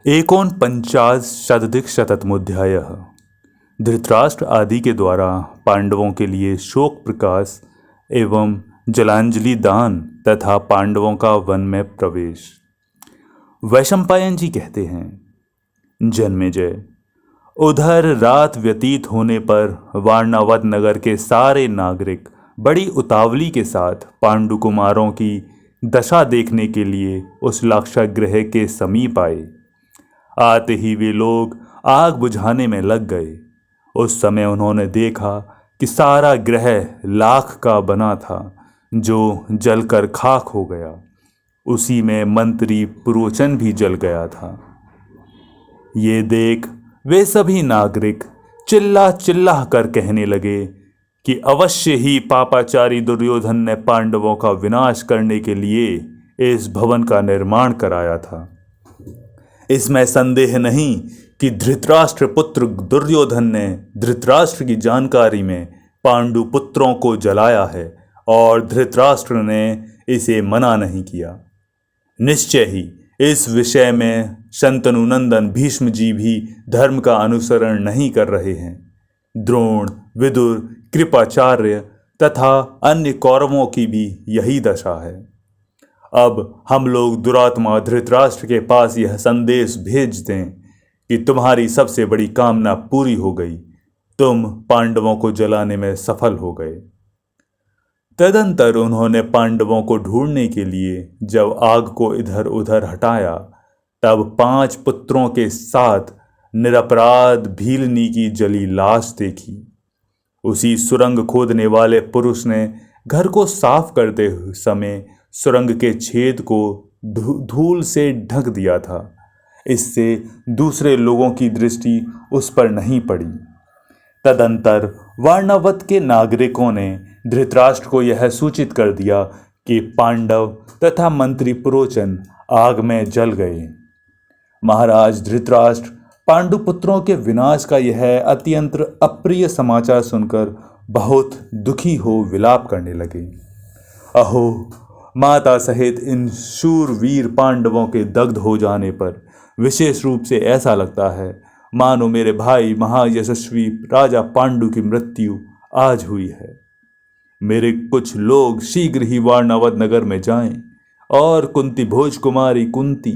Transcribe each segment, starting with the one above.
एकोनपंचाश शतधिक शततमोऽध्यायः। धृतराष्ट्र आदि के द्वारा पांडवों के लिए शोक प्रकाश एवं जलांजलि दान तथा पांडवों का वन में प्रवेश। वैशंपायन जी कहते हैं, जन्मेजय, उधर रात व्यतीत होने पर वारणावत नगर के सारे नागरिक बड़ी उतावली के साथ पांडु कुमारों की दशा देखने के लिए उस लाक्षागृह के समीप आए। आते ही वे लोग आग बुझाने में लग गए। उस समय उन्होंने देखा कि सारा गृह लाख का बना था, जो जलकर खाक हो गया। उसी में मंत्री पुरोचन भी जल गया था। ये देख वे सभी नागरिक चिल्ला चिल्ला कर कहने लगे कि अवश्य ही पापाचारी दुर्योधन ने पांडवों का विनाश करने के लिए इस भवन का निर्माण कराया था। इसमें संदेह नहीं कि धृतराष्ट्र पुत्र दुर्योधन ने धृतराष्ट्र की जानकारी में पांडु पुत्रों को जलाया है और धृतराष्ट्र ने इसे मना नहीं किया। निश्चय ही इस विषय में शंतनु नंदन भीष्म जी भी धर्म का अनुसरण नहीं कर रहे हैं। द्रोण, विदुर, कृपाचार्य तथा अन्य कौरवों की भी यही दशा है। अब हम लोग दुरात्मा धृतराष्ट्र के पास यह संदेश भेज दें कि तुम्हारी सबसे बड़ी कामना पूरी हो गई, तुम पांडवों को जलाने में सफल हो गए। तदंतर उन्होंने पांडवों को ढूंढने के लिए जब आग को इधर उधर हटाया, तब 5 पुत्रों के साथ निरपराध भीलनी की जली लाश देखी। उसी सुरंग खोदने वाले पुरुष ने घर को साफ करते समय सुरंग के छेद को धूल से ढक दिया था। इससे दूसरे लोगों की दृष्टि उस पर नहीं पड़ी। तदंतर वारणावत के नागरिकों ने धृतराष्ट्र को यह सूचित कर दिया कि पांडव तथा मंत्री पुरोचन आग में जल गए। महाराज धृतराष्ट्र पांडु पुत्रों के विनाश का यह अत्यंत अप्रिय समाचार सुनकर बहुत दुखी हो विलाप करने लगे। अहो, माता सहित इन शूरवीर पांडवों के दग्ध हो जाने पर विशेष रूप से ऐसा लगता है मानो मेरे भाई महायशस्वी राजा पांडु की मृत्यु आज हुई है। मेरे कुछ लोग शीघ्र ही वारणावत नगर में जाएं और कुंती भोज कुमारी कुंती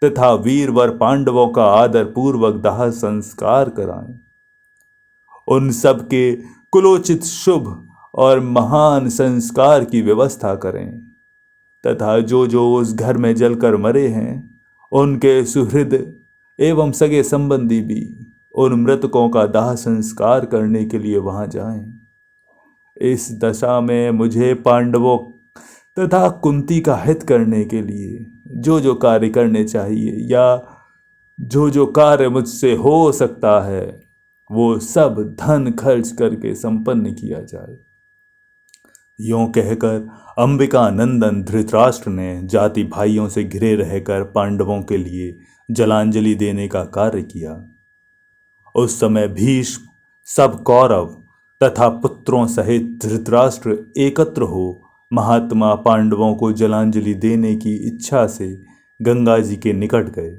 तथा वीरवर पांडवों का आदर पूर्वक दाह संस्कार कराएं। उन सब के कुलोचित शुभ और महान संस्कार की व्यवस्था करें तथा जो जो उस घर में जलकर मरे हैं उनके सुहृद एवं सगे संबंधी भी उन मृतकों का दाह संस्कार करने के लिए वहां जाएं। इस दशा में मुझे पांडवों तथा कुंती का हित करने के लिए जो जो कार्य करने चाहिए या जो जो कार्य मुझसे हो सकता है वो सब धन खर्च करके संपन्न किया जाए। यूं कहकर अंबिका नंदन धृतराष्ट्र ने जाति भाइयों से घिरे रहकर पांडवों के लिए जलांजलि देने का कार्य किया। उस समय भीष्म, सब कौरव तथा पुत्रों सहित धृतराष्ट्र एकत्र हो महात्मा पांडवों को जलांजलि देने की इच्छा से गंगा जी के निकट गए।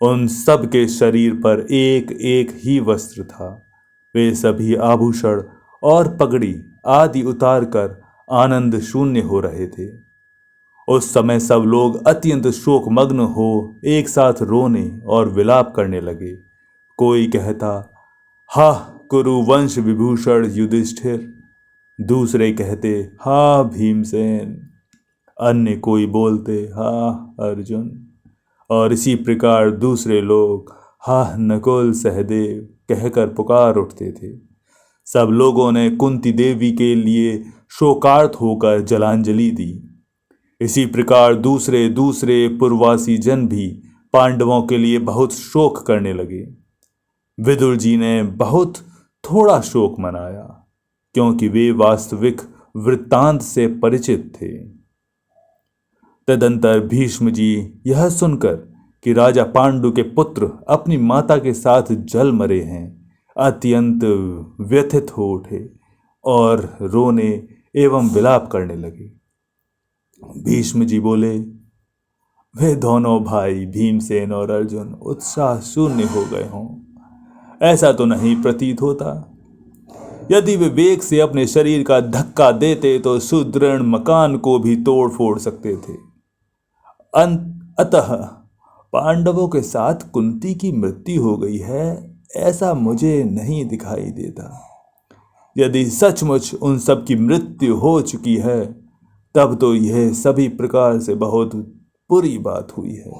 उन सब के शरीर पर एक एक ही वस्त्र था। वे सभी आभूषण और पगड़ी आदि उतारकर आनंद शून्य हो रहे थे। उस समय सब लोग अत्यंत शोकमग्न हो एक साथ रोने और विलाप करने लगे। कोई कहता, हा कुरु वंश विभूषण युधिष्ठिर, दूसरे कहते, हा भीमसेन, अन्य कोई बोलते, हा अर्जुन, और इसी प्रकार दूसरे लोग हा नकुल सहदेव कहकर पुकार उठते थे। सब लोगों ने कुंती देवी के लिए शोकार्त होकर जलांजलि दी। इसी प्रकार दूसरे दूसरे पूर्ववासी जन भी पांडवों के लिए बहुत शोक करने लगे। विदुर जी ने बहुत थोड़ा शोक मनाया क्योंकि वे वास्तविक वृत्तांत से परिचित थे। तदंतर भीष्म जी यह सुनकर कि राजा पांडु के पुत्र अपनी माता के साथ जल मरे हैं अत्यंत व्यथित हो उठे और रोने एवं विलाप करने लगे। भीष्म जी बोले, वे दोनों भाई भीमसेन और अर्जुन उत्साह शून्य हो गए हों, ऐसा तो नहीं प्रतीत होता। यदि वे वेग से अपने शरीर का धक्का देते तो सुदृढ़ मकान को भी तोड़ फोड़ सकते थे। अतः पांडवों के साथ कुंती की मृत्यु हो गई है, ऐसा मुझे नहीं दिखाई देता। यदि सचमुच उन सब की मृत्यु हो चुकी है, तब तो यह सभी प्रकार से बहुत बुरी बात हुई है।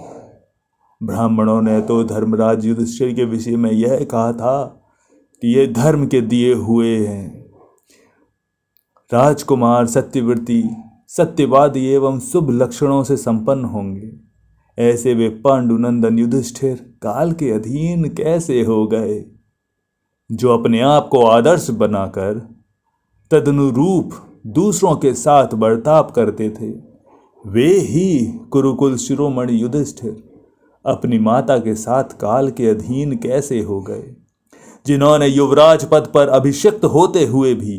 ब्राह्मणों ने तो धर्मराज युधिष्ठिर के विषय में यह कहा था कि ये धर्म के दिए हुए हैं, राजकुमार सत्यव्रती, सत्यवादी एवं शुभ लक्षणों से संपन्न होंगे। ऐसे वे पांडुनंदन युधिष्ठिर काल के अधीन कैसे हो गए? जो अपने आप को आदर्श बनाकर तदनुरूप दूसरों के साथ बर्ताव करते थे, वे ही कुरुकुल शिरोमणि युधिष्ठिर अपनी माता के साथ काल के अधीन कैसे हो गए? जिन्होंने युवराज पद पर अभिषिक्त होते हुए भी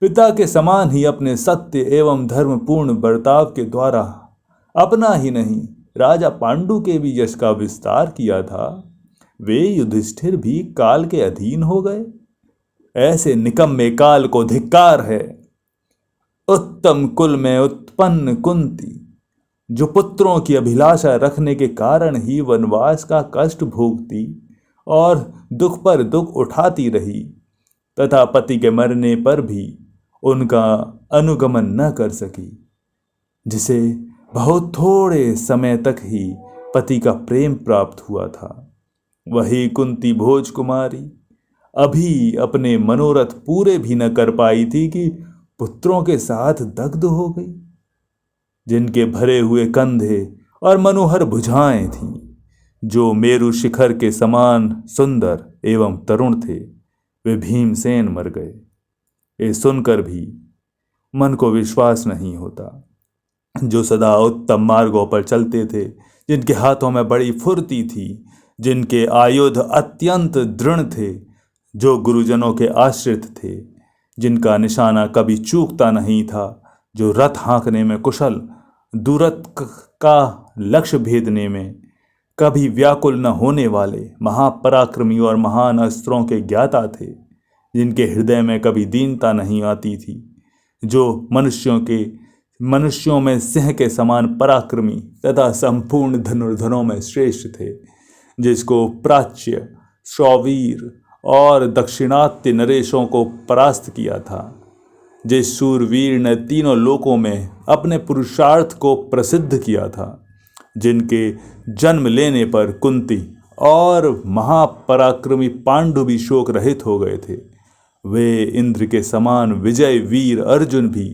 पिता के समान ही अपने सत्य एवं धर्मपूर्ण बर्ताव के द्वारा अपना ही नहीं राजा पांडु के भी यश का विस्तार किया था, वे युधिष्ठिर भी काल के अधीन हो गए। ऐसे निकम्मे काल को धिक्कार है। उत्तम कुल में उत्पन्न कुंती, जो पुत्रों की अभिलाषा रखने के कारण ही वनवास का कष्ट भोगती और दुख पर दुख उठाती रही, तथा पति के मरने पर भी उनका अनुगमन न कर सकी, जिसे बहुत थोड़े समय तक ही पति का प्रेम प्राप्त हुआ था, वही कुंती भोज कुमारी अभी अपने मनोरथ पूरे भी न कर पाई थी कि पुत्रों के साथ दग्ध हो गई। जिनके भरे हुए कंधे और मनोहर भुजाएं थीं, जो मेरु शिखर के समान सुंदर एवं तरुण थे, वे भीमसेन मर गए। ये सुनकर भी मन को विश्वास नहीं होता। जो सदा उत्तम मार्गों पर चलते थे, जिनके हाथों में बड़ी फुर्ती थी, जिनके आयुध अत्यंत दृढ़ थे, जो गुरुजनों के आश्रित थे, जिनका निशाना कभी चूकता नहीं था, जो रथ हाँकने में कुशल, दूरत का लक्ष्य भेदने में कभी व्याकुल न होने वाले महापराक्रमी और महान अस्त्रों के ज्ञाता थे, जिनके हृदय में कभी दीनता नहीं आती थी, जो मनुष्यों में सिंह के समान पराक्रमी तथा संपूर्ण धनुर्धरों में श्रेष्ठ थे, जिसको प्राच्य, शौवीर और दक्षिणात्य नरेशों को परास्त किया था, जिस शूरवीर ने तीनों लोकों में अपने पुरुषार्थ को प्रसिद्ध किया था, जिनके जन्म लेने पर कुंती और महापराक्रमी पांडु भी शोक रहित हो गए थे, वे इंद्र के समान विजय वीर अर्जुन भी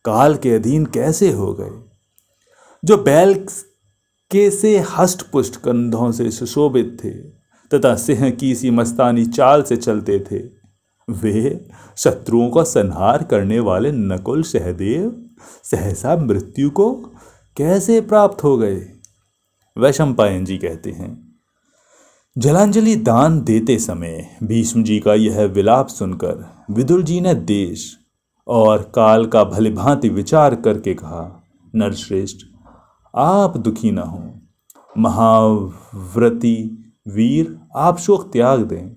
काल के अधीन कैसे हो गए? जो बैल के से हष्टपुष्ट कंधों से सुशोभित थे तथा सिंह की सी मस्तानी चाल से चलते थे, वे शत्रुओं का संहार करने वाले नकुल सहदेव सहसा मृत्यु को कैसे प्राप्त हो गए? वैशंपायन जी कहते हैं, जलांजलि दान देते समय भीष्म जी का यह विलाप सुनकर विदुर जी ने देश और काल का भली भांति विचार करके कहा, नरश्रेष्ठ, आप दुखी न हो। महाव्रती वीर, आप शोक त्याग दें।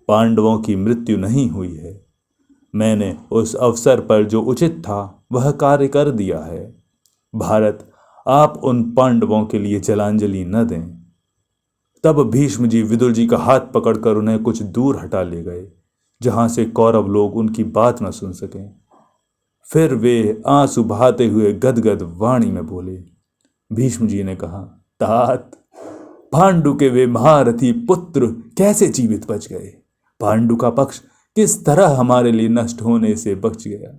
पांडवों की मृत्यु नहीं हुई है। मैंने उस अवसर पर जो उचित था वह कार्य कर दिया है। भारत, आप उन पांडवों के लिए जलांजलि न दें। तब भीष्म जी विदुर जी का हाथ पकड़कर उन्हें कुछ दूर हटा ले गए, जहां से कौरव लोग उनकी बात न सुन सकें। फिर वे आंसू बहाते हुए गदगद वाणी में बोले। भीष्म जी ने कहा, तात, पांडु के वे महारथी पुत्र कैसे जीवित बच गए? पांडु का पक्ष किस तरह हमारे लिए नष्ट होने से बच गया?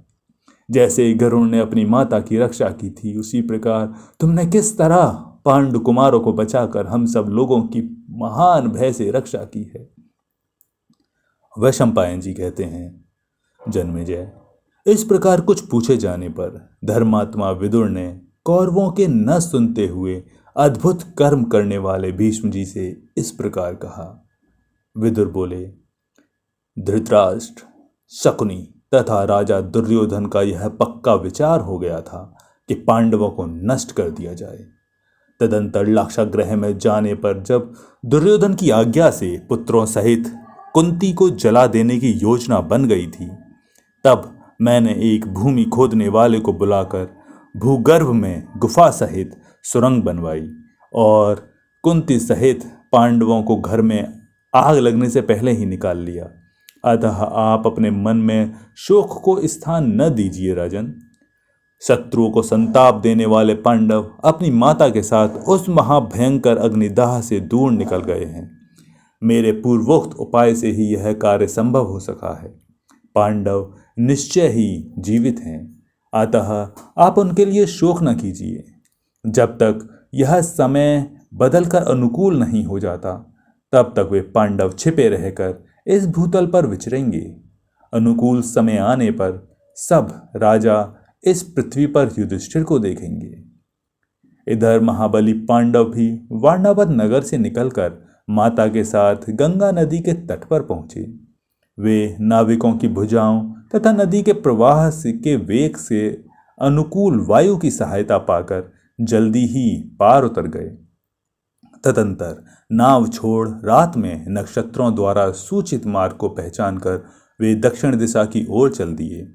जैसे गरुड़ ने अपनी माता की रक्षा की थी, उसी प्रकार तुमने किस तरह पांडु कुमारों को बचाकर हम सब लोगों की महान भय से रक्षा की है। वैशंपायन जी कहते हैं, जन्मेजय, इस प्रकार कुछ पूछे जाने पर धर्मात्मा विदुर ने कौरवों के न सुनते हुए अद्भुत कर्म करने वाले भीष्म जी से इस प्रकार कहा। विदुर बोले, धृतराष्ट्र, शकुनी, तथा राजा दुर्योधन का यह पक्का विचार हो गया था कि पांडवों को नष्ट कर दिया जाए। तदंतर लाक्षागृह में जाने पर जब दुर्योधन की आज्ञा से पुत्रों सहित कुंती को जला देने की योजना बन गई थी, तब मैंने एक भूमि खोदने वाले को बुलाकर भूगर्भ में गुफा सहित सुरंग बनवाई और कुंती सहित पांडवों को घर में आग लगने से पहले ही निकाल लिया। अतः आप अपने मन में शोक को स्थान न दीजिए राजन। शत्रुओं को संताप देने वाले पांडव अपनी माता के साथ उस महाभयंकर अग्निदाह से दूर निकल गए हैं। मेरे पूर्वोक्त उपाय से ही यह कार्य संभव हो सका है। पांडव निश्चय ही जीवित हैं, अतः आप उनके लिए शोक न कीजिए। जब तक यह समय बदलकर अनुकूल नहीं हो जाता, तब तक वे पांडव छिपे रहकर इस भूतल पर विचरेंगे। अनुकूल समय आने पर सब राजा इस पृथ्वी पर युधिष्ठिर को देखेंगे। इधर महाबली पांडव भी वारणावत नगर से निकलकर माता के साथ गंगा नदी के तट पर पहुंचे। वे नाविकों की भुजाओं तथा नदी के प्रवाह के वेग से अनुकूल वायु की सहायता पाकर जल्दी ही पार उतर गए। तदंतर नाव छोड़ रात में नक्षत्रों द्वारा सूचित मार्ग को पहचानकर वे दक्षिण दिशा की ओर चल दिए।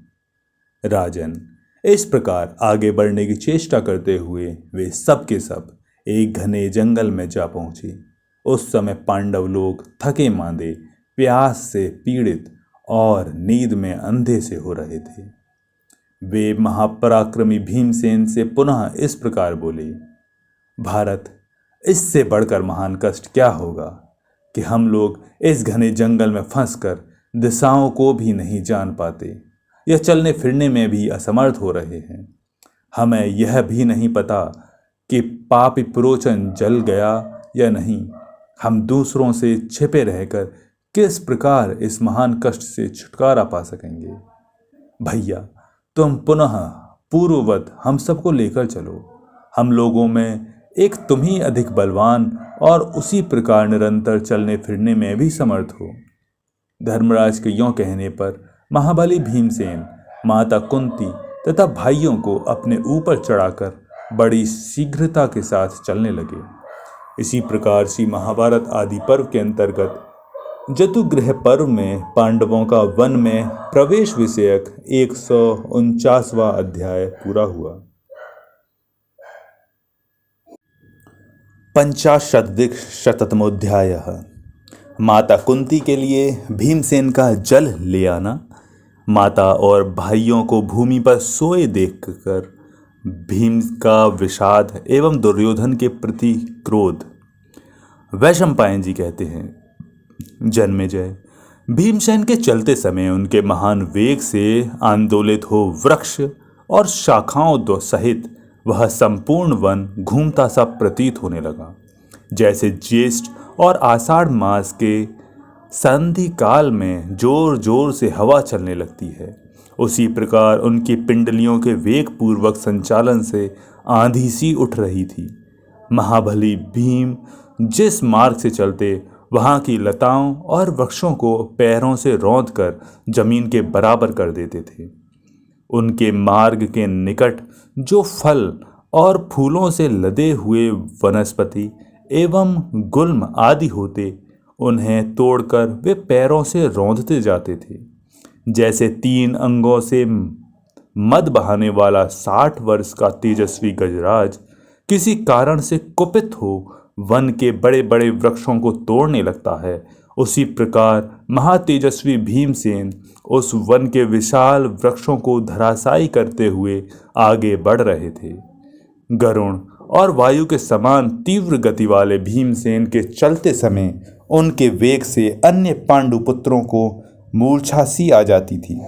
राजन, इस प्रकार आगे बढ़ने की चेष्टा करते हुए वे सब के सब एक घने जंगल में जा पहुंचे। उस समय पांडव लोग थके मांदे, प्यास से पीड़ित और नींद में अंधे से हो रहे थे। वे महापराक्रमी भीमसेन से पुनः इस प्रकार बोले, भारत, इससे बढ़कर महान कष्ट क्या होगा कि हम लोग इस घने जंगल में फंसकर दिशाओं को भी नहीं जान पाते या चलने फिरने में भी असमर्थ हो रहे हैं। हमें यह भी नहीं पता कि पापी प्रोचन जल गया या नहीं। हम दूसरों से छिपे रहकर किस प्रकार इस महान कष्ट से छुटकारा पा सकेंगे। भैया, तुम पुनः पूर्ववत हम सबको लेकर चलो। हम लोगों में एक तुम ही अधिक बलवान और उसी प्रकार निरंतर चलने फिरने में भी समर्थ हो। धर्मराज के यों कहने पर महाबली भीमसेन माता कुंती तथा भाइयों को अपने ऊपर चढ़ाकर बड़ी शीघ्रता के साथ चलने लगे। इसी प्रकार से महाभारत आदि पर्व के अंतर्गत जतुगृह पर्व में पांडवों का वन में प्रवेश विषयक 149वां अध्याय पूरा हुआ। 50शतमोध्यायः माता कुंती के लिए भीमसेन का जल ले आना। माता और भाइयों को भूमि पर सोए देखकर भीम का विषाद एवं दुर्योधन के प्रति क्रोध। वैशंपायन जी कहते हैं, जन्मेजय, भीमसेन के चलते समय उनके महान वेग से आंदोलित हो वृक्ष और शाखाओं सहित वह संपूर्ण वन घूमता सा प्रतीत होने लगा। जैसे ज्येष्ठ और आषाढ़ मास के संधि काल में जोर जोर से हवा चलने लगती है, उसी प्रकार उनकी पिंडलियों के वेग पूर्वक संचालन से आंधी सी उठ रही थी। महाबली भीम जिस मार्ग से चलते, वहाँ की लताओं और वृक्षों को पैरों से रौंदकर जमीन के बराबर कर देते थे। उनके मार्ग के निकट जो फल और फूलों से लदे हुए वनस्पति एवं गुल्म आदि होते, उन्हें तोड़कर वे पैरों से रौंदते जाते थे। जैसे 3 अंगों से मद बहाने वाला 60 वर्ष का तेजस्वी गजराज किसी कारण से कुपित हो वन के बड़े बड़े वृक्षों को तोड़ने लगता है, उसी प्रकार महातेजस्वी भीमसेन उस वन के विशाल वृक्षों को धराशायी करते हुए आगे बढ़ रहे थे। गरुण और वायु के समान तीव्र गति वाले भीमसेन के चलते समय उनके वेग से अन्य पांडुपुत्रों को मूर्छा सी आ जाती थी।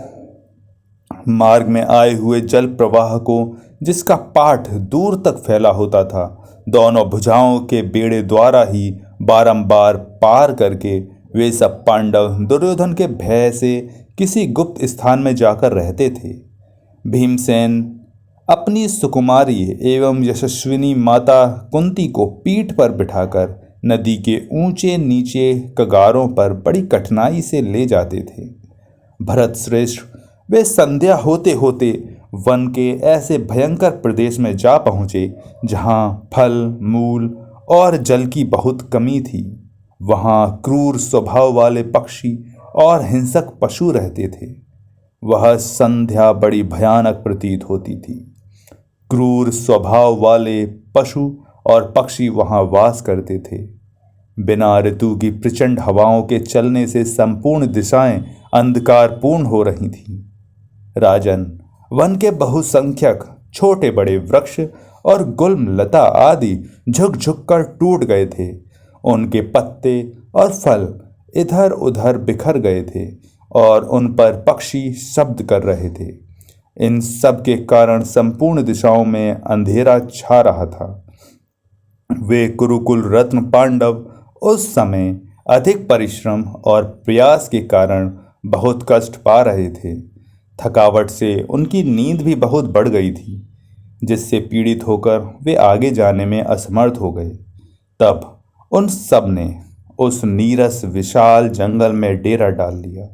मार्ग में आए हुए जल प्रवाह को, जिसका पाठ दूर तक फैला होता था, दोनों भुजाओं के बेड़े द्वारा ही बारंबार पार करके वे सब पांडव दुर्योधन के भय से किसी गुप्त स्थान में जाकर रहते थे। भीमसेन अपनी सुकुमारी एवं यशस्विनी माता कुंती को पीठ पर बिठाकर नदी के ऊंचे नीचे कगारों पर बड़ी कठिनाई से ले जाते थे। भरत श्रेष्ठ वे संध्या होते होते वन के ऐसे भयंकर प्रदेश में जा पहुँचे जहाँ फल, मूल और जल की बहुत कमी थी। वहाँ क्रूर स्वभाव वाले पक्षी और हिंसक पशु रहते थे। वह संध्या बड़ी भयानक प्रतीत होती थी। क्रूर स्वभाव वाले पशु और पक्षी वहाँ वास करते थे। बिना ऋतु की प्रचंड हवाओं के चलने से संपूर्ण दिशाएं अंधकारपूर्ण हो रही थीं। राजन, वन के बहुसंख्यक छोटे बड़े वृक्ष और गुल्म लता आदि झुक झुक कर टूट गए थे। उनके पत्ते और फल इधर उधर बिखर गए थे और उन पर पक्षी शब्द कर रहे थे। इन सब के कारण संपूर्ण दिशाओं में अंधेरा छा रहा था। वे कुरुकुल रत्न पांडव उस समय अधिक परिश्रम और प्रयास के कारण बहुत कष्ट पा रहे थे। थकावट से उनकी नींद भी बहुत बढ़ गई थी, जिससे पीड़ित होकर वे आगे जाने में असमर्थ हो गए। तब उन सब ने उस नीरस विशाल जंगल में डेरा डाल लिया।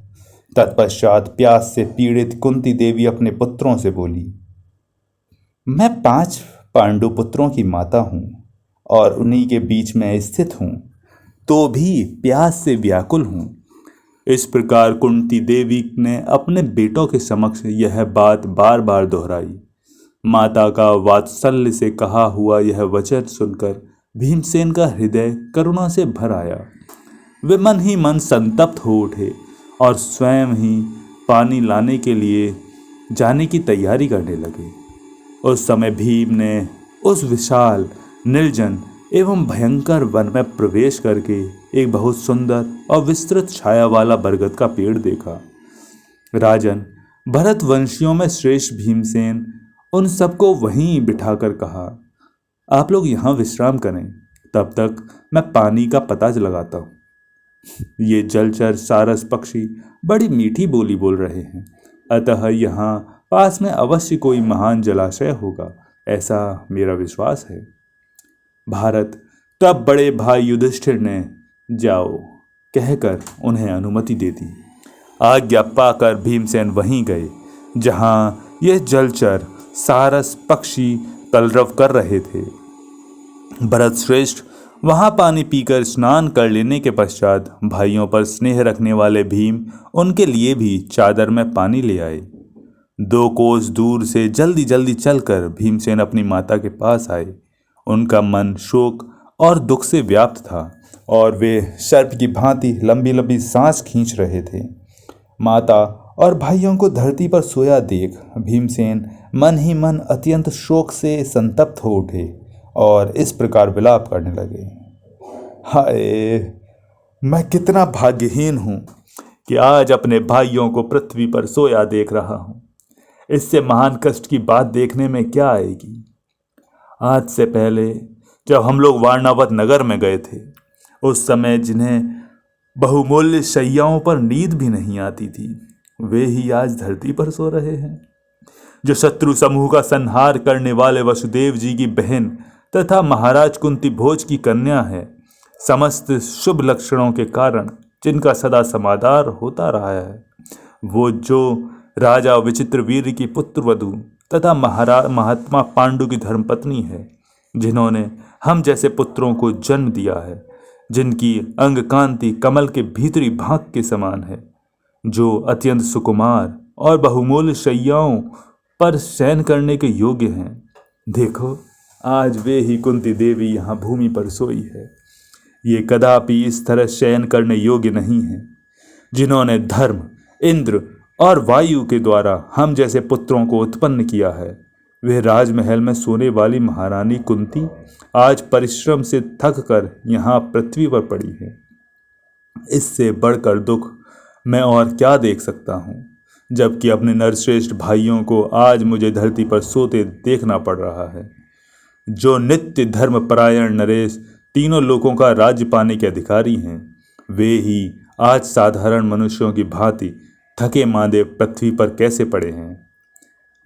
तत्पश्चात प्यास से पीड़ित कुंती देवी अपने पुत्रों से बोली, मैं 5 पांडु पुत्रों की माता हूँ और उन्हीं के बीच में स्थित हूँ, तो भी प्यास से व्याकुल हूँ। इस प्रकार कुंती देवी ने अपने बेटों के समक्ष यह बात बार बार दोहराई। माता का वात्सल्य से कहा हुआ यह वचन सुनकर भीमसेन का हृदय करुणा से भर आया। वे मन ही मन संतप्त हो उठे और स्वयं ही पानी लाने के लिए जाने की तैयारी करने लगे। उस समय भीम ने उस विशाल, निर्जन एवं भयंकर वन में प्रवेश करके एक बहुत सुंदर और विस्तृत छाया वाला बरगद का पेड़ देखा। राजन, भरत वंशियों में श्रेष्ठ भीमसेन उन सबको वहीं बिठाकर कहा, आप लोग यहाँ विश्राम करें, तब तक मैं पानी का पता लगाता हूँ। ये जलचर सारस पक्षी बड़ी मीठी बोली बोल रहे हैं, अतः यहाँ पास में अवश्य कोई महान जलाशय होगा, ऐसा मेरा विश्वास है। भारत तब बड़े भाई युधिष्ठिर ने जाओ कहकर उन्हें अनुमति दे दी। आज्ञा पाकर भीमसेन वहीं गए जहाँ यह जलचर सारस पक्षी कलरव कर रहे थे। भरत श्रेष्ठ वहाँ पानी पीकर स्नान कर लेने के पश्चात भाइयों पर स्नेह रखने वाले भीम उनके लिए भी चादर में पानी ले आए। 2 कोस दूर से जल्दी जल्दी चलकर भीमसेन अपनी माता के पास आए। उनका मन शोक और दुख से व्याप्त था और वे सर्प की भांति लंबी लंबी सांस खींच रहे थे। माता और भाइयों को धरती पर सोया देख भीमसेन मन ही मन अत्यंत शोक से संतप्त हो उठे और इस प्रकार विलाप करने लगे, हाय, मैं कितना भाग्यहीन हूँ कि आज अपने भाइयों को पृथ्वी पर सोया देख रहा हूँ। इससे महान कष्ट की बात देखने में क्या आएगी। आज से पहले जब हम लोग वारणावत नगर में गए थे, उस समय जिन्हें बहुमूल्य शैयाओं पर नींद भी नहीं आती थी, वे ही आज धरती पर सो रहे हैं। जो शत्रु समूह का संहार करने वाले वसुदेव जी की बहन तथा महाराज कुंती भोज की कन्या है, समस्त शुभ लक्षणों के कारण जिनका सदा समादार होता रहा है, वो जो राजा विचित्रवीर की पुत्रवधू तथा महात्मा पांडु की धर्मपत्नी है, जिन्होंने हम जैसे पुत्रों को जन्म दिया है, जिनकी अंग कांति कमल के भीतरी भाग के समान है, जो अत्यंत सुकुमार और बहुमूल्य शैयाओं पर शयन करने के योग्य हैं। देखो, आज वे ही कुंती देवी यहाँ भूमि पर सोई है। ये कदापि इस तरह शयन करने योग्य नहीं है। जिन्होंने धर्म, इंद्र और वायु के द्वारा हम जैसे पुत्रों को उत्पन्न किया है, वे राजमहल में सोने वाली महारानी कुंती आज परिश्रम से थक कर यहाँ पृथ्वी पर पड़ी है। इससे बढ़कर दुख मैं और क्या देख सकता हूँ, जबकि अपने नरश्रेष्ठ भाइयों को आज मुझे धरती पर सोते देखना पड़ रहा है। जो नित्य धर्मपरायण नरेश तीनों लोकों का राज्य पाने के अधिकारी हैं, वे ही आज साधारण मनुष्यों की भांति थके मांदे पृथ्वी पर कैसे पड़े हैं।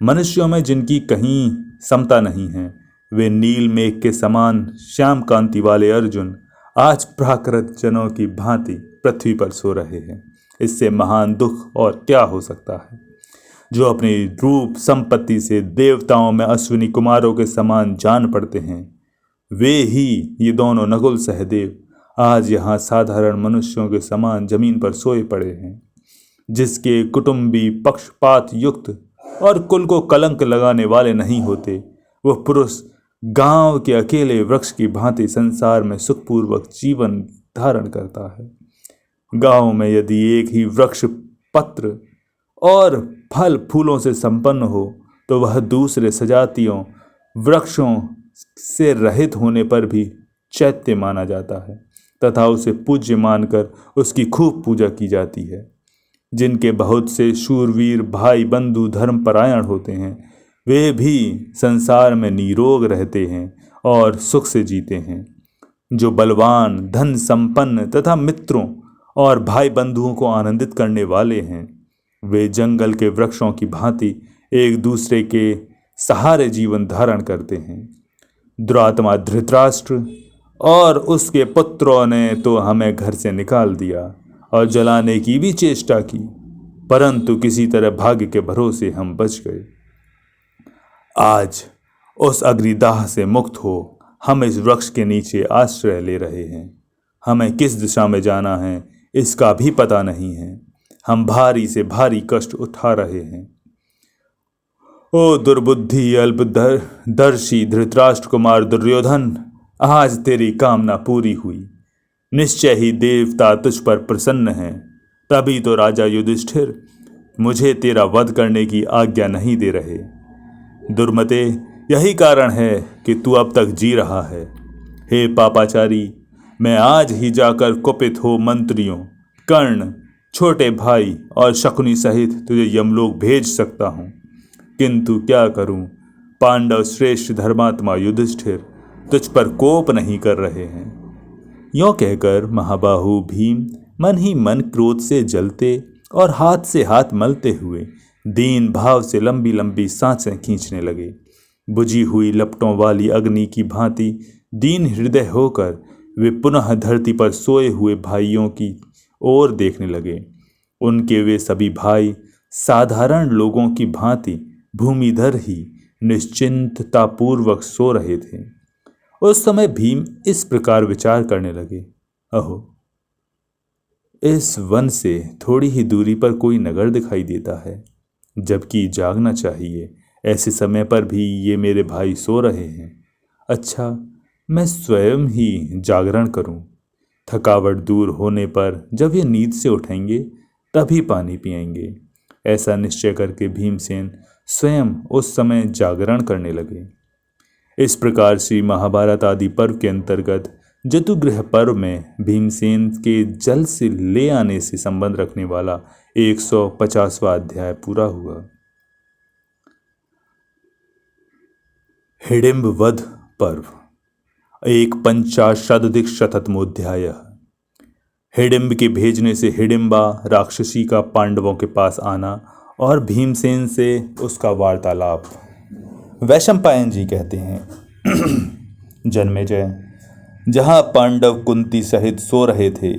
मनुष्यों में जिनकी कहीं समता नहीं है, वे नील मेघ के समान श्याम कांति वाले अर्जुन आज प्राकृत जनों की भांति पृथ्वी पर सो रहे हैं। इससे महान दुख और क्या हो सकता है। जो अपनी रूप संपत्ति से देवताओं में अश्विनी कुमारों के समान जान पड़ते हैं, वे ही ये दोनों नकुल सहदेव आज यहाँ साधारण मनुष्यों के समान जमीन पर सोए पड़े हैं। जिसके कुटुंबी पक्षपात युक्त और कुल को कलंक लगाने वाले नहीं होते, वह पुरुष गांव के अकेले वृक्ष की भांति संसार में सुखपूर्वक जीवन धारण करता है। गांव में यदि एक ही वृक्ष पत्र और फल फूलों से संपन्न हो, तो वह दूसरे सजातियों वृक्षों से रहित होने पर भी चैत्य माना जाता है तथा उसे पूज्य मानकर उसकी खूब पूजा की जाती है। जिनके बहुत से शूरवीर भाई बंधु धर्मपरायण होते हैं, वे भी संसार में निरोग रहते हैं और सुख से जीते हैं। जो बलवान, धन संपन्न तथा मित्रों और भाई बंधुओं को आनंदित करने वाले हैं, वे जंगल के वृक्षों की भांति एक दूसरे के सहारे जीवन धारण करते हैं। दुरात्मा धृतराष्ट्र और उसके पुत्रों ने तो हमें घर से निकाल दिया और जलाने की भी चेष्टा की, परंतु किसी तरह भाग्य के भरोसे हम बच गए। आज उस अग्निदाह से मुक्त हो हम इस वृक्ष के नीचे आश्रय ले रहे हैं। हमें किस दिशा में जाना है इसका भी पता नहीं है। हम भारी से भारी कष्ट उठा रहे हैं। ओ दुर्बुद्धि अल्पदर्शी धृतराष्ट्र कुमार दुर्योधन, आज तेरी कामना पूरी हुई। निश्चय ही देवता तुझ पर प्रसन्न हैं। तभी तो राजा युधिष्ठिर मुझे तेरा वध करने की आज्ञा नहीं दे रहे। दुर्मते, यही कारण है कि तू अब तक जी रहा है। हे पापाचारी, मैं आज ही जाकर कुपित हो मंत्रियों, कर्ण, छोटे भाई और शकुनी सहित तुझे यमलोक भेज सकता हूँ, किंतु क्या करूँ, पांडव श्रेष्ठ धर्मात्मा युधिष्ठिर तुझ पर कोप नहीं कर रहे हैं। यों कहकर महाबाहु भीम मन ही मन क्रोध से जलते और हाथ से हाथ मलते हुए दीन भाव से लंबी लंबी सांसें खींचने लगे। बुझी हुई लपटों वाली अग्नि की भांति दीन हृदय होकर वे पुनः धरती पर सोए हुए भाइयों की ओर देखने लगे। उनके वे सभी भाई साधारण लोगों की भांति भूमिधर ही निश्चिंततापूर्वक सो रहे थे। उस समय भीम इस प्रकार विचार करने लगे, अहो, इस वन से थोड़ी ही दूरी पर कोई नगर दिखाई देता है, जबकि जागना चाहिए। ऐसे समय पर भी ये मेरे भाई सो रहे हैं। अच्छा, मैं स्वयं ही जागरण करूं। थकावट दूर होने पर जब ये नींद से उठेंगे तभी पानी पिएंगे। ऐसा निश्चय करके भीमसेन स्वयं उस समय जागरण करने लगे। इस प्रकार श्री महाभारत आदि पर्व के अंतर्गत जतुगृह पर्व में भीमसेन के जल से ले आने से संबंध रखने वाला 150वां अध्याय पूरा हुआ। हिडिंब वध पर्व 150 हिडिंब के भेजने से हिडिंबा राक्षसी का पांडवों के पास आना और भीमसेन से उसका वार्तालाप। वैशंपायन जी कहते हैं, जन्मेजय, जहाँ पांडव कुंती सहित सो रहे थे,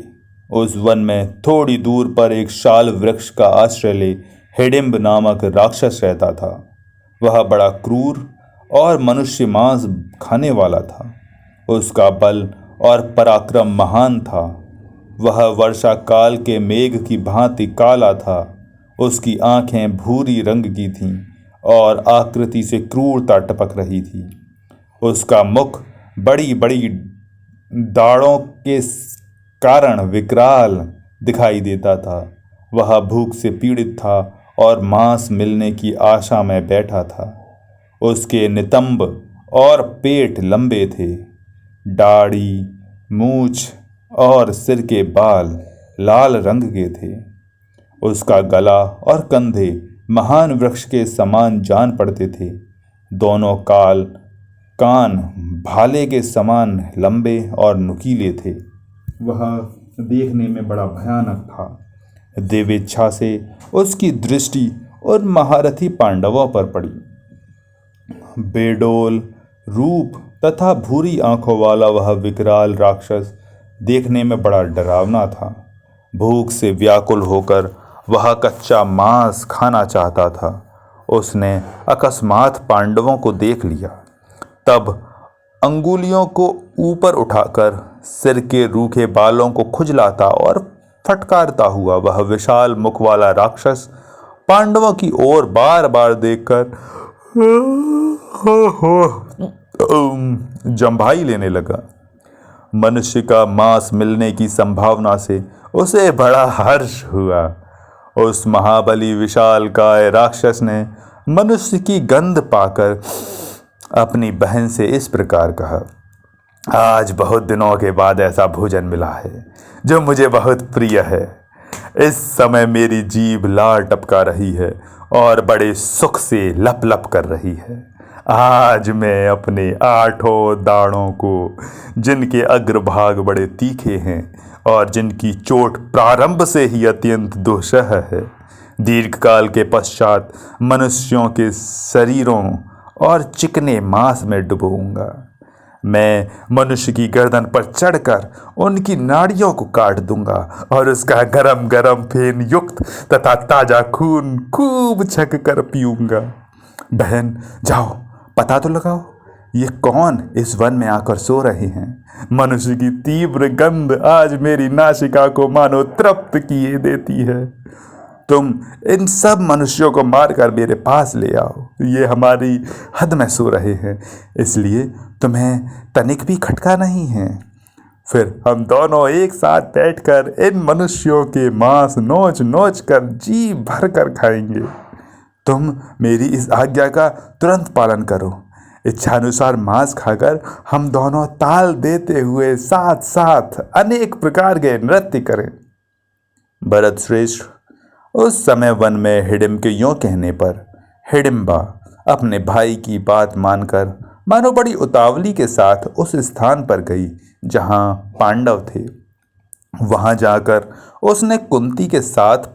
उस वन में थोड़ी दूर पर एक शाल वृक्ष का आश्रय ले हिडिंब नामक राक्षस रहता था। वह बड़ा क्रूर और मनुष्य मांस खाने वाला था। उसका बल और पराक्रम महान था। वह वर्षा काल के मेघ की भांति काला था। उसकी आंखें भूरी रंग की थीं और आकृति से क्रूरता टपक रही थी। उसका मुख बड़ी बड़ी दाढ़ों के कारण विकराल दिखाई देता था। वह भूख से पीड़ित था और मांस मिलने की आशा में बैठा था। उसके नितंब और पेट लंबे थे। दाढ़ी, मूछ और सिर के बाल लाल रंग के थे। उसका गला और कंधे महान वृक्ष के समान जान पड़ते थे। दोनों कान भाले के समान लंबे और नुकीले थे। वह देखने में बड़ा भयानक था। देवेच्छा से उसकी दृष्टि उन महारथी पांडवों पर पड़ी। बेडोल रूप तथा भूरी आंखों वाला वह विकराल राक्षस देखने में बड़ा डरावना था। भूख से व्याकुल होकर वह कच्चा मांस खाना चाहता था। उसने अकस्मात पांडवों को देख लिया। तब अंगुलियों को ऊपर उठाकर सिर के रूखे बालों को खुजलाता और फटकारता हुआ वह विशाल मुख वाला राक्षस पांडवों की ओर बार बार देखकर जंभाई लेने लगा। मनुष्य का मांस मिलने की संभावना से उसे बड़ा हर्ष हुआ। उस महाबली विशालकाय राक्षस ने मनुष्य की गंध पाकर अपनी बहन से इस प्रकार कहा, आज बहुत दिनों के बाद ऐसा भोजन मिला है जो मुझे बहुत प्रिय है। इस समय मेरी जीभ लार टपका रही है और बड़े सुख से लप लप कर रही है। आज मैं अपने 8 दाढ़ों को, जिनके अग्रभाग बड़े तीखे हैं और जिनकी चोट प्रारंभ से ही अत्यंत दुस्सह है, दीर्घकाल के पश्चात मनुष्यों के शरीरों और चिकने मांस में डुबोऊंगा। मैं मनुष्य की गर्दन पर चढ़कर उनकी नाड़ियों को काट दूंगा और उसका गरम गरम फेन युक्त तथा ताजा खून खूब छक कर पीऊंगा। बहन, जाओ पता तो लगाओ, ये कौन इस वन में आकर सो रहे हैं। मनुष्य की तीव्र गंध आज मेरी नासिका को मानो तृप्त किए देती है। तुम इन सब मनुष्यों को मारकर मेरे पास ले आओ। ये हमारी हद में सो रहे हैं, इसलिए तुम्हें तनिक भी खटका नहीं है। फिर हम दोनों एक साथ बैठकर इन मनुष्यों के मांस नोच नोच कर जी भर कर खाएंगे। तुम मेरी इस आज्ञा का तुरंत पालन करो। इच्छानुसार मांस खाकर हम दोनों ताल देते हुए साथ साथ अनेक प्रकार के नृत्य करें। भरत श्रेष्ठ, उस समय वन में हिडिंब के यों कहने पर हिडिंबा अपने भाई की बात मानकर मानो बड़ी उतावली के साथ उस स्थान पर गई जहां पांडव थे। वहां जाकर उसने कुंती के साथ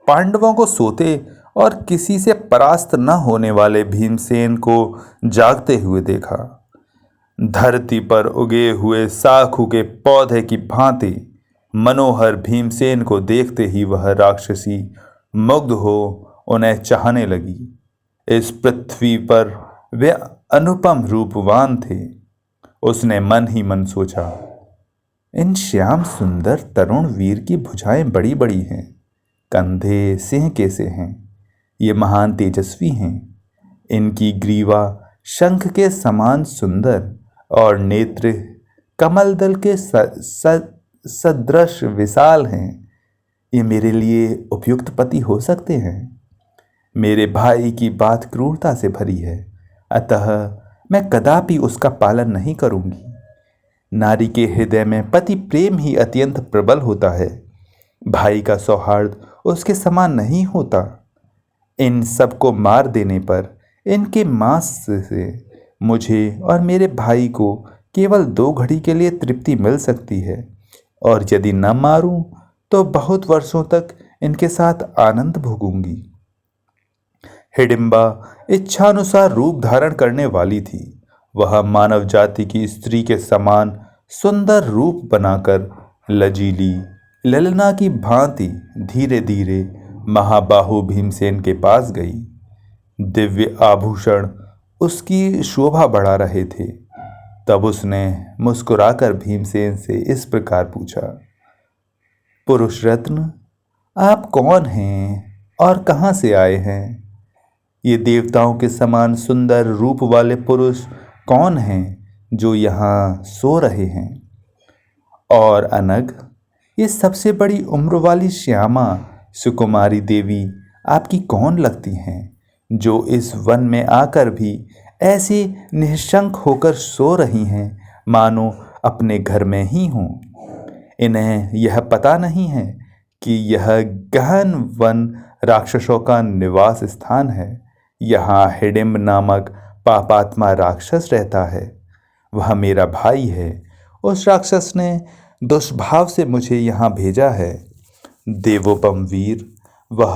पांडवों को सोते और किसी से परास्त न होने वाले भीमसेन को जागते हुए देखा। धरती पर उगे हुए साखू के पौधे की भांति मनोहर भीमसेन को देखते ही वह राक्षसी मुग्ध हो उन्हें चाहने लगी। इस पृथ्वी पर वे अनुपम रूपवान थे। उसने मन ही मन सोचा, इन श्याम सुंदर तरुण वीर की भुजाएं बड़ी बड़ी हैं, कंधे सिंह के से हैं, ये महान तेजस्वी हैं। इनकी ग्रीवा शंख के समान सुंदर और नेत्र कमल दल के सदृश विशाल हैं। ये मेरे लिए उपयुक्त पति हो सकते हैं। मेरे भाई की बात क्रूरता से भरी है, अतः मैं कदापि उसका पालन नहीं करूंगी। नारी के हृदय में पति प्रेम ही अत्यंत प्रबल होता है, भाई का सौहार्द उसके समान नहीं होता। इन सबको मार देने पर इनके मांस से मुझे और मेरे भाई को केवल 2 घड़ी के लिए तृप्ति मिल सकती है, और यदि न मारूं तो बहुत वर्षों तक इनके साथ आनंद भोगूंगी। हिडिंबा इच्छानुसार रूप धारण करने वाली थी। वह मानव जाति की स्त्री के समान सुंदर रूप बनाकर लजीली ललना की भांति धीरे धीरे महाबाहु भीमसेन के पास गई। दिव्य आभूषण उसकी शोभा बढ़ा रहे थे। तब उसने मुस्कुराकर भीमसेन से इस प्रकार पूछा, पुरुष रत्न, आप कौन हैं और कहाँ से आए हैं? ये देवताओं के समान सुंदर रूप वाले पुरुष कौन हैं जो यहाँ सो रहे हैं? और अनग, ये सबसे बड़ी उम्र वाली श्यामा सुकुमारी देवी आपकी कौन लगती हैं, जो इस वन में आकर भी ऐसे निशंक होकर सो रही हैं मानो अपने घर में ही हों? इन्हें यह पता नहीं है कि यह गहन वन राक्षसों का निवास स्थान है। यहाँ हिडिंब नामक पापात्मा राक्षस रहता है। वह मेरा भाई है। उस राक्षस ने दुष्भाव से मुझे यहाँ भेजा है। देवोपम वीर, वह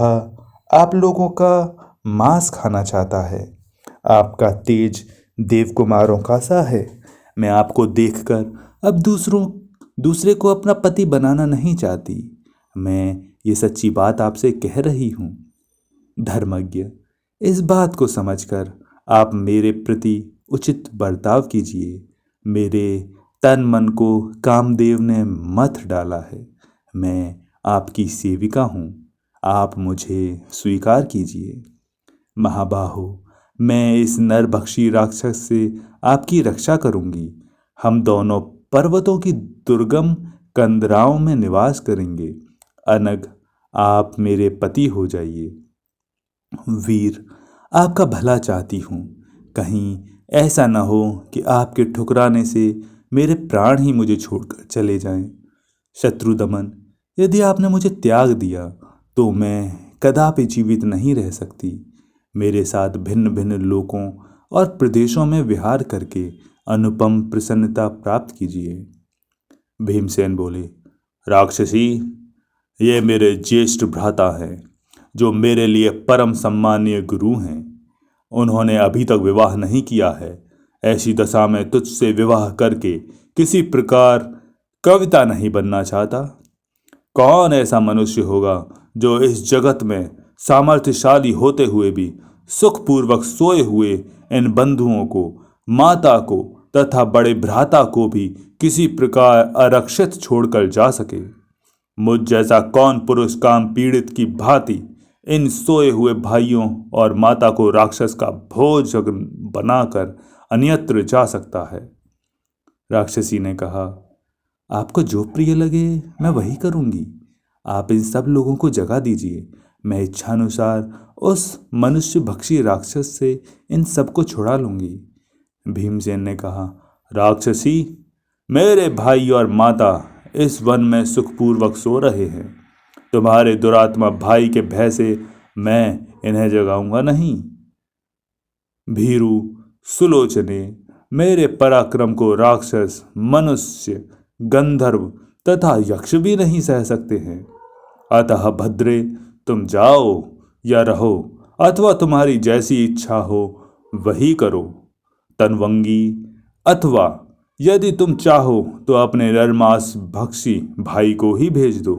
आप लोगों का मांस खाना चाहता है। आपका तेज देवकुमारों का सा है। मैं आपको देखकर अब दूसरे को अपना पति बनाना नहीं चाहती। मैं ये सच्ची बात आपसे कह रही हूँ। धर्मज्ञ, इस बात को समझकर आप मेरे प्रति उचित बर्ताव कीजिए। मेरे तन मन को कामदेव ने मत डाला है। मैं आपकी सेविका हूँ, आप मुझे स्वीकार कीजिए। महाबाहो, मैं इस नरभक्षी राक्षस से आपकी रक्षा करूंगी। हम दोनों पर्वतों की दुर्गम कंदराओं में निवास करेंगे। अनग, आप मेरे पति हो जाइए। वीर, आपका भला चाहती हूँ। कहीं ऐसा न हो कि आपके ठुकराने से मेरे प्राण ही मुझे छोड़कर चले जाएं। शत्रुदमन, यदि आपने मुझे त्याग दिया तो मैं कदापि जीवित नहीं रह सकती। मेरे साथ भिन्न भिन्न लोकों और प्रदेशों में विहार करके अनुपम प्रसन्नता प्राप्त कीजिए। भीमसेन बोले, राक्षसी, ये मेरे ज्येष्ठ भ्राता हैं, जो मेरे लिए परम सम्मानीय गुरु हैं। उन्होंने अभी तक विवाह नहीं किया है। ऐसी दशा में तुझसे विवाह करके किसी प्रकार कविता नहीं बनना चाहता। कौन ऐसा मनुष्य होगा जो इस जगत में सामर्थ्यशाली होते हुए भी सुखपूर्वक सोए हुए इन बंधुओं को, माता को तथा बड़े भ्राता को भी किसी प्रकार आरक्षित छोड़कर जा सके। मुझ जैसा कौन पुरुष काम पीड़ित की भांति इन सोए हुए भाइयों और माता को राक्षस का भोज बनाकर अन्यत्र जा सकता है। राक्षसी ने कहा, आपको जो प्रिय लगे मैं वही करूंगी। आप इन सब लोगों को जगा दीजिए। मैं इच्छानुसार उस मनुष्य भक्षी राक्षस से इन सबको छुड़ा लूंगी। भीमसेन ने कहा, राक्षसी, मेरे भाई और माता इस वन में सुखपूर्वक सो रहे हैं। तुम्हारे दुरात्मा भाई के भय से मैं इन्हें जगाऊंगा नहीं। भीरु सुलोचने, मेरे पराक्रम को राक्षस, मनुष्य, गंधर्व तथा यक्ष भी नहीं सह सकते हैं। अतः भद्रे, तुम जाओ या रहो, अथवा तुम्हारी जैसी इच्छा हो वही करो। तनवंगी, अथवा यदि तुम चाहो तो अपने नरमांस भक्षी भाई को ही भेज दो।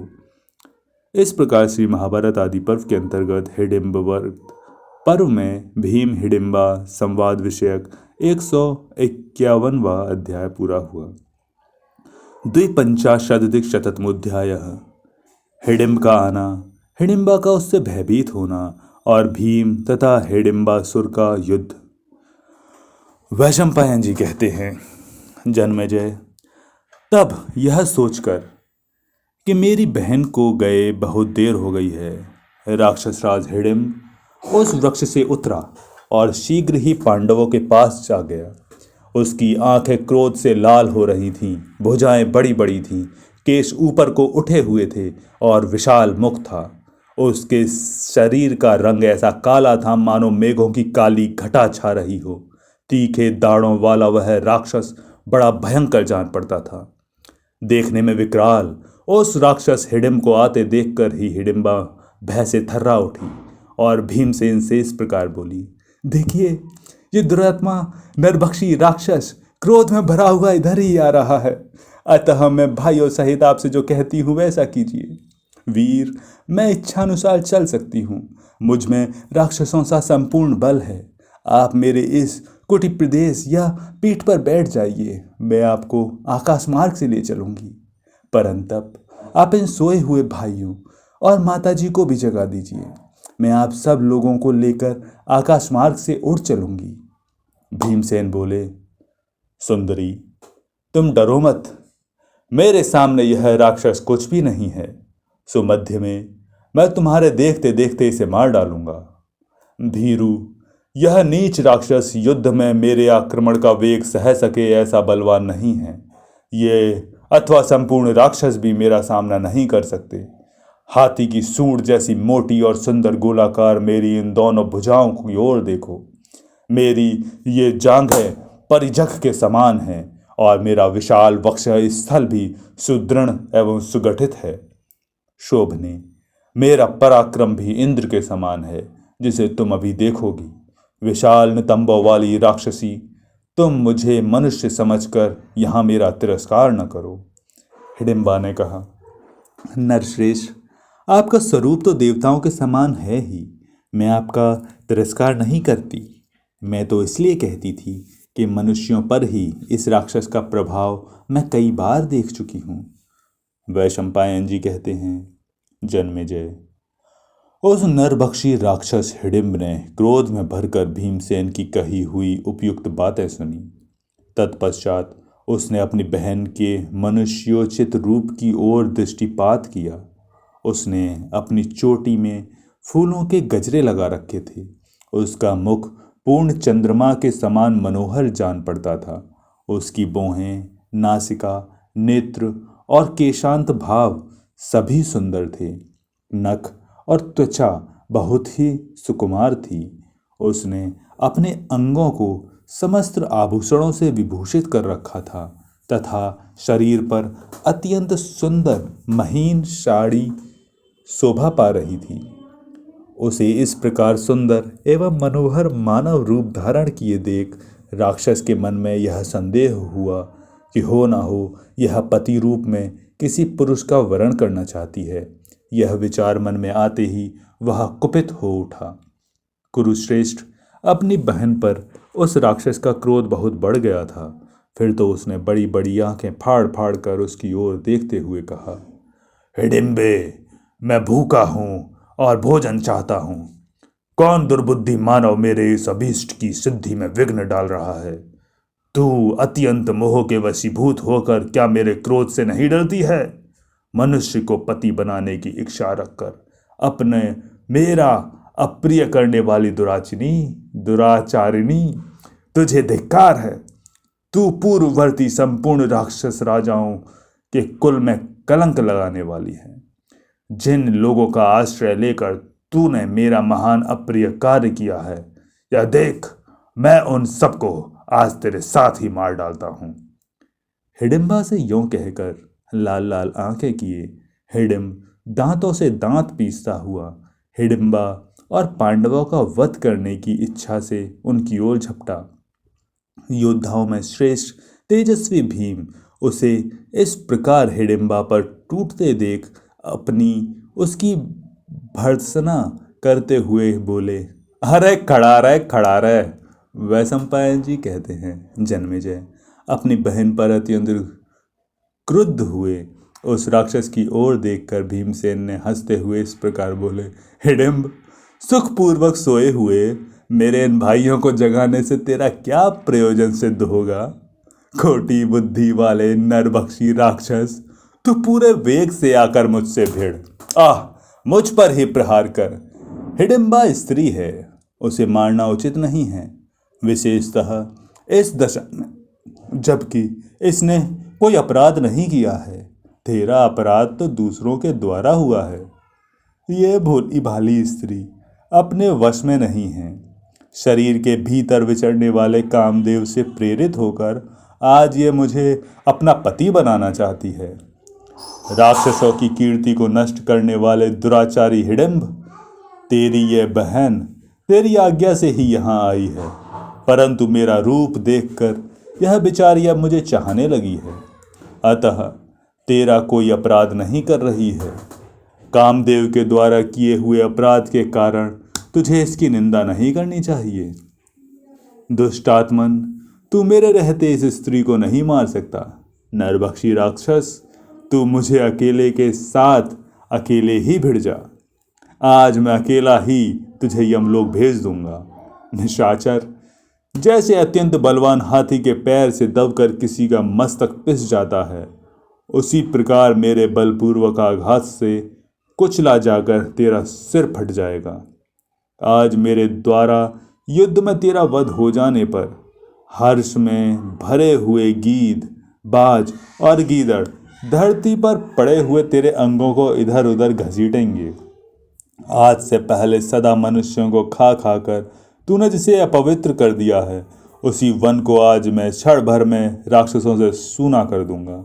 इस प्रकार श्री महाभारत आदि पर्व के अंतर्गत हिडिंबवर्त पर्व में भीम हिडिंबा संवाद विषयक 151वां अध्याय पूरा हुआ। द्विपंचाशदधिक शततमोध्यायः। हिडिंब का आना, हिडिंबा का उससे भयभीत होना और भीम तथा हिडिंबासुर का युद्ध। वैशंपायन जी कहते हैं, जन्मेजय, तब यह सोचकर कि मेरी बहन को गए बहुत देर हो गई है, राक्षस राज हिडिंब उस वृक्ष से उतरा और शीघ्र ही पांडवों के पास जा गया। उसकी आंखें क्रोध से लाल हो रही थीं, भुजाएं बड़ी बड़ी थीं, केश ऊपर को उठे हुए थे और विशाल मुख था। उसके शरीर का रंग ऐसा काला था मानो मेघों की काली घटा छा रही हो। तीखे दाढ़ों वाला वह राक्षस बड़ा भयंकर जान पड़ता था। देखने में विकराल उस राक्षस हिडिंब को आते देखकर ही हिडिंबा भय से थर्रा उठी और भीमसेन से इस प्रकार बोली, देखिए, ये दुरात्मा नरभक्षी राक्षस क्रोध में भरा हुआ इधर ही आ रहा है। अतः मैं भाइयों सहित आपसे जो कहती हूँ वैसा कीजिए। वीर, मैं इच्छानुसार चल सकती हूँ। मुझ में राक्षसों सा संपूर्ण बल है। आप मेरे इस कुटी प्रदेश या पीठ पर बैठ जाइए, मैं आपको आकाश मार्ग से ले चलूंगी। परंतप आप इन सोए हुए भाइयों और माताजी को भी जगा दीजिए। मैं आप सब लोगों को लेकर आकाश मार्ग से उड़ चलूंगी। भीमसेन बोले, सुंदरी, तुम डरो मत। मेरे सामने यह राक्षस कुछ भी नहीं है। सुमध्य में मैं तुम्हारे देखते देखते इसे मार डालूंगा। भीरु, यह नीच राक्षस युद्ध में मेरे आक्रमण का वेग सह सके ऐसा बलवान नहीं है। ये अथवा संपूर्ण राक्षस भी मेरा सामना नहीं कर सकते। हाथी की सूंड जैसी मोटी और सुंदर गोलाकार मेरी इन दोनों भुजाओं की ओर देखो। मेरी ये जांघें परिजख के समान हैं और मेरा विशाल वक्ष स्थल भी सुदृढ़ एवं सुगठित है। शोभने, मेरा पराक्रम भी इंद्र के समान है, जिसे तुम अभी देखोगी। विशाल नितंबों वाली राक्षसी, तुम मुझे मनुष्य समझकर यहाँ मेरा तिरस्कार न करो। हिडिंबा ने कहा, नरश्रेष्ठ, आपका स्वरूप तो देवताओं के समान है ही। मैं आपका तिरस्कार नहीं करती। मैं तो इसलिए कहती थी कि मनुष्यों पर ही इस राक्षस का प्रभाव मैं कई बार देख चुकी हूँ। वैशंपायन जी कहते हैं, जन्मेजय, उस नरभक्षी राक्षस हिडिंब ने क्रोध में भरकर भीमसेन की कही हुई उपयुक्त बातें सुनी। तत्पश्चात उसने अपनी बहन के मनुष्योचित रूप की ओर दृष्टिपात किया। उसने अपनी चोटी में फूलों के गजरे लगा रखे थे। उसका मुख पूर्ण चंद्रमा के समान मनोहर जान पड़ता था। उसकी भौहें, नासिका, नेत्र और केशांत भाव सभी सुंदर थे। नख और त्वचा बहुत ही सुकुमार थी। उसने अपने अंगों को समस्त आभूषणों से विभूषित कर रखा था तथा शरीर पर अत्यंत सुंदर महीन साड़ी शोभा पा रही थी। उसे इस प्रकार सुंदर एवं मनोहर मानव रूप धारण किए देख राक्षस के मन में यह संदेह हुआ कि हो ना हो यह पति रूप में किसी पुरुष का वरण करना चाहती है। यह विचार मन में आते ही वह कुपित हो उठा। कुरुश्रेष्ठ, अपनी बहन पर उस राक्षस का क्रोध बहुत बढ़ गया था। फिर तो उसने बड़ी बड़ी आंखें फाड़ फाड़ कर उसकी ओर देखते हुए कहा, हिडिंबे, मैं भूखा हूँ और भोजन चाहता हूँ। कौन दुर्बुद्धि मानव मेरे इस अभीष्ट की सिद्धि में विघ्न डाल रहा है? तू अत्यंत मोह के वशीभूत होकर क्या मेरे क्रोध से नहीं डरती है? मनुष्य को पति बनाने की इच्छा रखकर अपने मेरा अप्रिय करने वाली दुराचारिणी, तुझे धिक्कार है। तू पूर्ववर्ती संपूर्ण राक्षस राजाओं के कुल में कलंक लगाने वाली है। जिन लोगों का आश्रय लेकर तूने मेरा महान अप्रिय कार्य किया है, यह देख, मैं उन सबको आज तेरे साथ ही मार डालता हूं। हिडिंबा से यूं कहकर लाल लाल आंखें किए हिडिंब दांतों से दांत पीसता हुआ हिडिंबा और पांडवों का वध करने की इच्छा से उनकी ओर झपटा। योद्धाओं में श्रेष्ठ तेजस्वी भीम उसे इस प्रकार हिडिंबा पर टूटते देख अपनी उसकी भर्त्सना करते हुए बोले, अरे खड़ा रहे, खड़ा रहे। वैशंपायन जी कहते हैं, जन्मेजय, अपनी बहन पर अत्यंत क्रुद्ध हुए उस राक्षस की ओर देखकर भीमसेन ने हंसते हुए इस प्रकार बोले, हिडिंब, सुखपूर्वक सोए हुए मेरे इन भाइयों को जगाने से तेरा क्या प्रयोजन सिद्ध होगा? खोटी बुद्धि वाले नरभक्षी राक्षस, तू पूरे वेग से आकर मुझसे भिड़, मुझ पर ही प्रहार कर। हिडिंबा स्त्री है, उसे मारना उचित नहीं है, विशेषतः इस दशा में जबकि इसने कोई अपराध नहीं किया है। तेरा अपराध तो दूसरों के द्वारा हुआ है। ये भोली भाली स्त्री अपने वश में नहीं है। शरीर के भीतर विचरने वाले कामदेव से प्रेरित होकर आज ये मुझे अपना पति बनाना चाहती है। राक्षसों की कीर्ति को नष्ट करने वाले दुराचारी हिडिंब, तेरी ये बहन तेरी आज्ञा से ही यहाँ आई है, परंतु मेरा रूप देखकर यह बेचारी अब मुझे चाहने लगी है। अतः तेरा कोई अपराध नहीं कर रही है। कामदेव के द्वारा किए हुए अपराध के कारण तुझे इसकी निंदा नहीं करनी चाहिए। दुष्टात्मन, तू मेरे रहते इस स्त्री को नहीं मार सकता। नरभक्षी राक्षस, तू मुझे अकेले के साथ अकेले ही भिड़ जा। आज मैं अकेला ही तुझे यमलोक भेज दूंगा। निशाचर, जैसे अत्यंत बलवान हाथी के पैर से दबकर किसी का मस्तक पिस जाता है, उसी प्रकार मेरे बलपूर्वक आघात से कुचला जाकर तेरा सिर फट जाएगा। आज मेरे द्वारा युद्ध में तेरा वध हो जाने पर हर्ष में भरे हुए गीद, बाज और गीदड़ धरती पर पड़े हुए तेरे अंगों को इधर उधर घसीटेंगे। आज से पहले सदा मनुष्यों को खा खाकर तूने जिसे अपवित्र कर दिया है, उसी वन को आज मैं क्षण भर में राक्षसों से सूना कर दूंगा।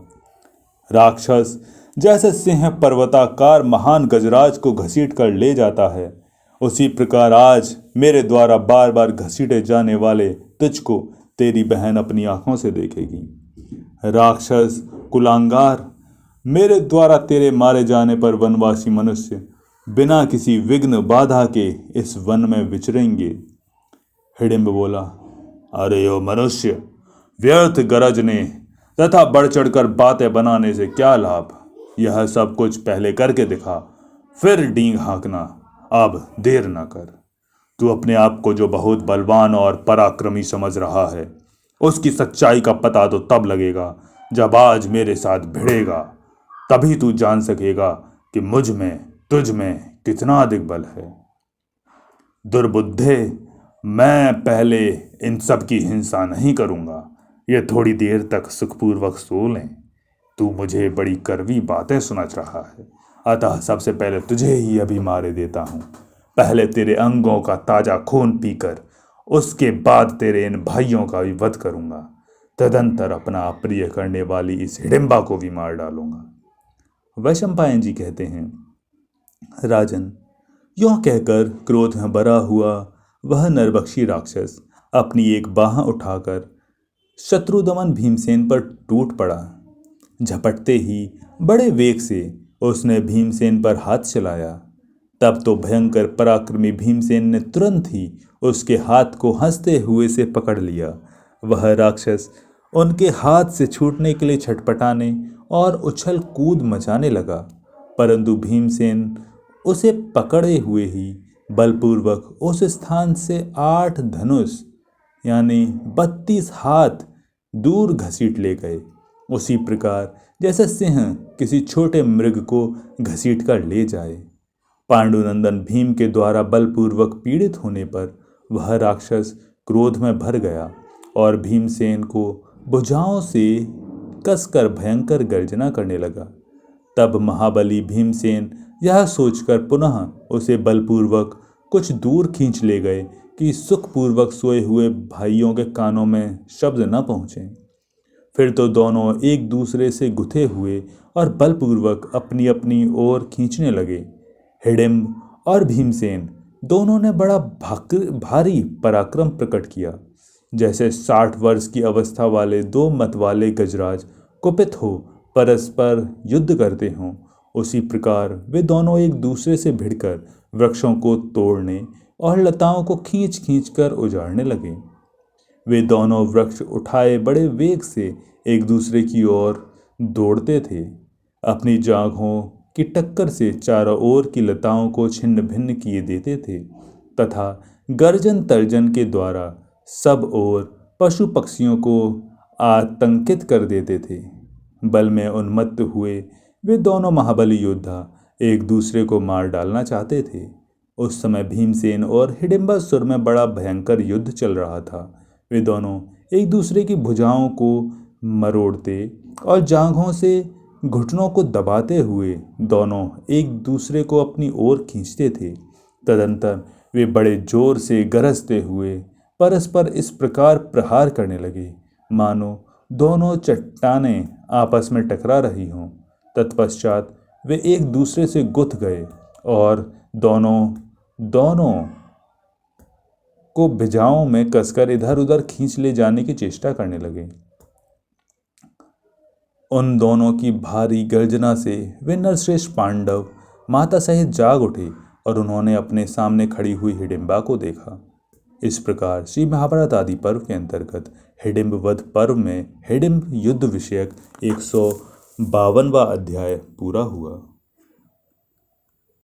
राक्षस जैसे सिंह पर्वताकार महान गजराज को घसीट कर ले जाता है, उसी प्रकार आज मेरे द्वारा बार बार घसीटे जाने वाले तुझको तेरी बहन अपनी आंखों से देखेगी। राक्षस कुलांगार, मेरे द्वारा तेरे मारे जाने पर वनवासी मनुष्य बिना किसी विघ्न बाधा के इस वन में विचरेंगे। हिडिंब बोला, अरे ओ मनुष्य, व्यर्थ गरजने तथा बढ़ चढ़कर बातें बनाने से क्या लाभ। यह सब कुछ पहले करके दिखा, फिर डींग हाँकना। अब देर न कर। तू अपने आप को जो बहुत बलवान और पराक्रमी समझ रहा है, उसकी सच्चाई का पता तो तब लगेगा जब आज मेरे साथ भिड़ेगा। तभी तू जान सकेगा कि मुझ में तुझ में कितना अधिक बल है। दुर्बुद्धे, मैं पहले इन सब की हिंसा नहीं करूंगा। ये थोड़ी देर तक सुखपूर्वक सो लें। तू मुझे बड़ी कड़वी बातें सुनाच रहा है, अतः सबसे पहले तुझे ही अभी मारे देता हूँ। पहले तेरे अंगों का ताजा खून पीकर उसके बाद तेरे इन भाइयों का भी वध करूंगा। तदंतर अपना अप्रिय करने वाली इस हिडिंबा को भी मार डालूंगा। वैशंपायन जी कहते हैं, राजन, यों कहकर क्रोध में भरा हुआ वह नरभक्षी राक्षस अपनी एक बाह उठाकर शत्रुदमन भीमसेन पर टूट पड़ा। झपटते ही बड़े वेग से उसने भीमसेन पर हाथ चलाया। तब तो भयंकर पराक्रमी भीमसेन ने तुरंत ही उसके हाथ को हंसते हुए से पकड़ लिया। वह राक्षस उनके हाथ से छूटने के लिए छटपटाने और उछल कूद मचाने लगा, परंतु भीमसेन उसे पकड़े हुए ही बलपूर्वक उस स्थान से 8 धनुष यानी 32 हाथ दूर घसीट ले गए। उसी प्रकार जैसे सिंह किसी छोटे मृग को घसीट कर ले जाए। पांडुनंदन भीम के द्वारा बलपूर्वक पीड़ित होने पर वह राक्षस क्रोध में भर गया और भीमसेन को भुजाओं से कसकर भयंकर गर्जना करने लगा। तब महाबली भीमसेन यह सोचकर पुनः उसे बलपूर्वक कुछ दूर खींच ले गए कि सुखपूर्वक सोए हुए भाइयों के कानों में शब्द न पहुँचे। फिर तो दोनों एक दूसरे से गुथे हुए और बलपूर्वक अपनी अपनी ओर खींचने लगे। हिडिंब और भीमसेन दोनों ने बड़ा भारी पराक्रम प्रकट किया। जैसे 60 वर्ष की अवस्था वाले 2 मतवाले गजराज कुपित हो परस्पर युद्ध करते हों, उसी प्रकार वे दोनों एक दूसरे से भिड़कर वृक्षों को तोड़ने और लताओं को खींच खींच कर उजाड़ने लगे। वे दोनों वृक्ष उठाए बड़े वेग से एक दूसरे की ओर दौड़ते थे। अपनी जांघों की टक्कर से चारों ओर की लताओं को छिन्न भिन्न किए देते थे तथा गर्जन तर्जन के द्वारा सब ओर पशु पक्षियों को आतंकित कर देते थे। बल में उन्मत्त हुए वे दोनों महाबली योद्धा एक दूसरे को मार डालना चाहते थे। उस समय भीमसेन और हिडिंबासुर में बड़ा भयंकर युद्ध चल रहा था। वे दोनों एक दूसरे की भुजाओं को मरोड़ते और जांघों से घुटनों को दबाते हुए दोनों एक दूसरे को अपनी ओर खींचते थे। तदंतर वे बड़े जोर से गरजते हुए परस्पर इस प्रकार प्रहार करने लगे मानो दोनों चट्टानें आपस में टकरा रही हों। तत्पश्चात वे एक दूसरे से गुथ गए और दोनों को भुजाओं में कसकर इधर उधर खींच ले जाने की चेष्टा करने लगे। उन दोनों की भारी गर्जना से वे नरश्रेष्ठ पांडव माता सहित जाग उठे और उन्होंने अपने सामने खड़ी हुई हिडिंबा को देखा। इस प्रकार श्री महाभारत आदि पर्व के अंतर्गत हिडिंब वध पर्व में हिडिंब युद्ध विषयक 152वां अध्याय पूरा हुआ।